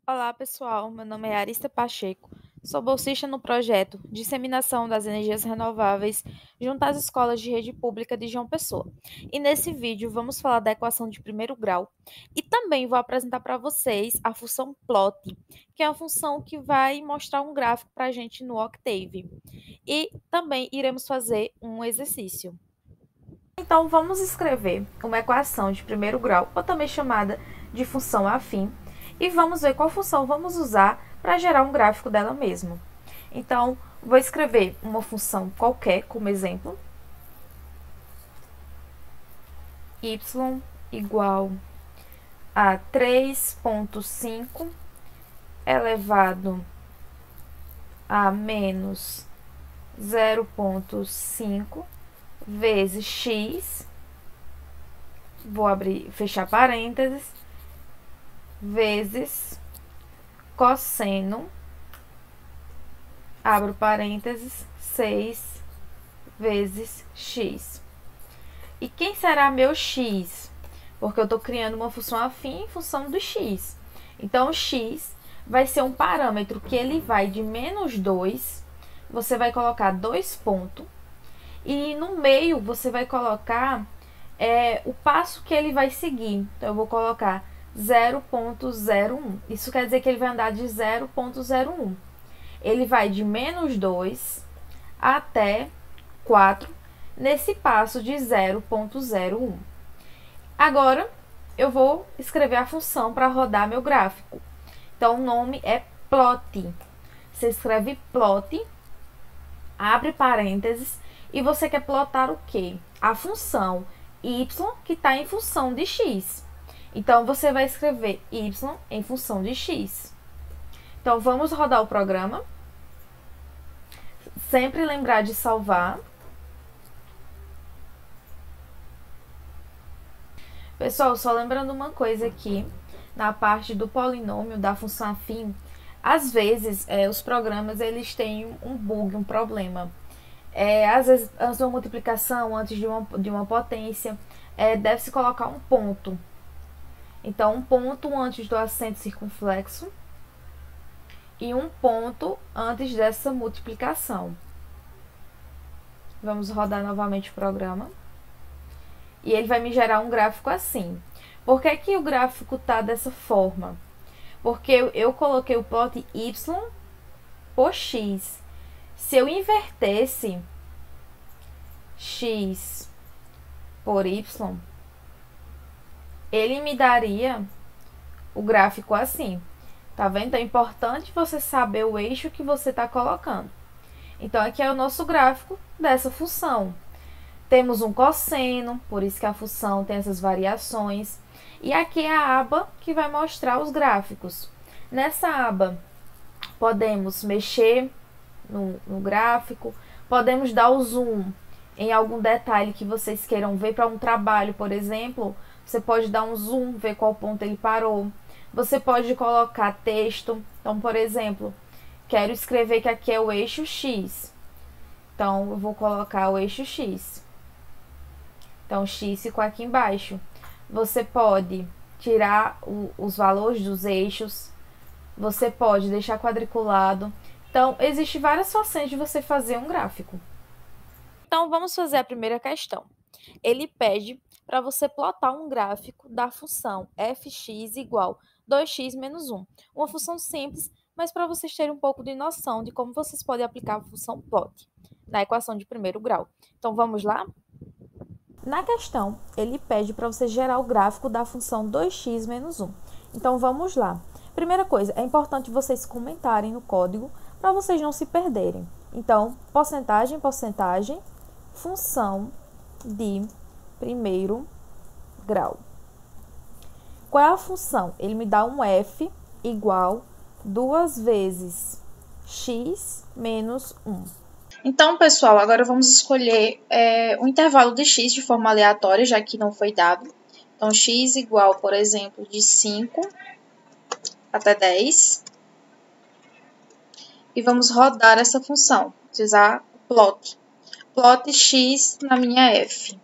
Olá, pessoal. Meu nome é Arista Pacheco. Sou bolsista no projeto Disseminação das Energias Renováveis junto às escolas de rede pública de João Pessoa. E nesse vídeo vamos falar da equação de primeiro grau e também vou apresentar para vocês a função plot, que é uma função que vai mostrar um gráfico para a gente no Octave. E também iremos fazer um exercício. Então, vamos escrever uma equação de primeiro grau, ou também chamada de função afim, e vamos ver qual função vamos usar para gerar um gráfico dela mesmo. Então, vou escrever uma função qualquer como exemplo, y igual a 3,5 elevado a menos 0,5 vezes x, vou abrir, fechar parênteses, vezes cosseno, abro parênteses, 6 vezes x. E quem será meu x? Porque eu estou criando uma função afim em função do x. Então, o x vai ser um parâmetro que ele vai de menos 2, você vai colocar 2 pontos, e no meio você vai colocar o passo que ele vai seguir. Então, eu vou colocar 0,01. Isso quer dizer que ele vai andar de 0,01. Ele vai de menos 2 até 4 nesse passo de 0,01. Agora, eu vou escrever a função para rodar meu gráfico. Então, o nome é plot. Você escreve plot, abre parênteses, e você quer plotar o quê? A função y que está em função de x. Então, você vai escrever y em função de x. Então, vamos rodar o programa. Sempre lembrar de salvar. Pessoal, só lembrando uma coisa aqui, na parte do polinômio, da função afim, às vezes os programas eles têm um bug, um problema. Às vezes, antes de uma multiplicação, antes de uma potência, deve-se colocar um ponto. Então, um ponto antes do acento circunflexo e um ponto antes dessa multiplicação. Vamos rodar novamente o programa. E ele vai me gerar um gráfico assim. Por que que o gráfico tá dessa forma? Porque eu coloquei o plot y por x. Se eu invertesse x por y, ele me daria o gráfico assim. Tá vendo? É importante você saber o eixo que você está colocando. Então, aqui é o nosso gráfico dessa função. Temos um cosseno, por isso que a função tem essas variações. E aqui é a aba que vai mostrar os gráficos. Nessa aba, podemos mexer no gráfico, podemos dar o zoom em algum detalhe que vocês queiram ver para um trabalho, por exemplo. Você pode dar um zoom, ver qual ponto ele parou. Você pode colocar texto. Então, por exemplo, quero escrever que aqui é o eixo X. Então, eu vou colocar o eixo X. Então, X ficou aqui embaixo. Você pode tirar os valores dos eixos. Você pode deixar quadriculado. Então, existem várias façanhas de você fazer um gráfico. Então, vamos fazer a primeira questão. Ele pede para você plotar um gráfico da função fx igual 2x menos 1. Uma função simples, mas para vocês terem um pouco de noção de como vocês podem aplicar a função plot na equação de primeiro grau. Então, vamos lá? Na questão, ele pede para você gerar o gráfico da função 2x menos 1. Então, vamos lá. Primeira coisa, é importante vocês comentarem no código para vocês não se perderem. Então, porcentagem, porcentagem, função de primeiro grau. Qual é a função? Ele me dá um f igual 2 vezes x menos 1. Então, pessoal, agora vamos escolher o intervalo de x de forma aleatória, já que não foi dado. Então, x igual, por exemplo, de 5 até 10. E vamos rodar essa função, utilizar o plot. Plot x na minha f.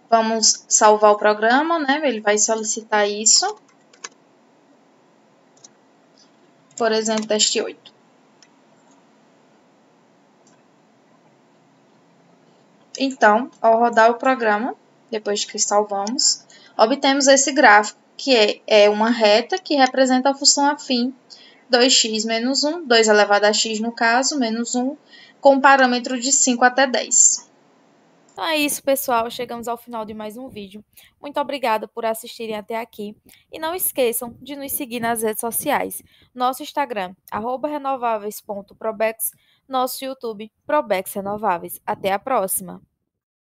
Vamos salvar o programa, né? Ele vai solicitar isso. por exemplo, teste 8. Então, ao rodar o programa, depois que salvamos, obtemos esse gráfico, que é uma reta que representa a função afim 2x menos 1, 2 elevado a x no caso, menos 1, com um parâmetro de 5 até 10. Então é isso, pessoal. Chegamos ao final de mais um vídeo. Muito obrigada por assistirem até aqui. E não esqueçam de nos seguir nas redes sociais. Nosso Instagram, @renováveis.probex, nosso YouTube, Probex Renováveis. Até a próxima!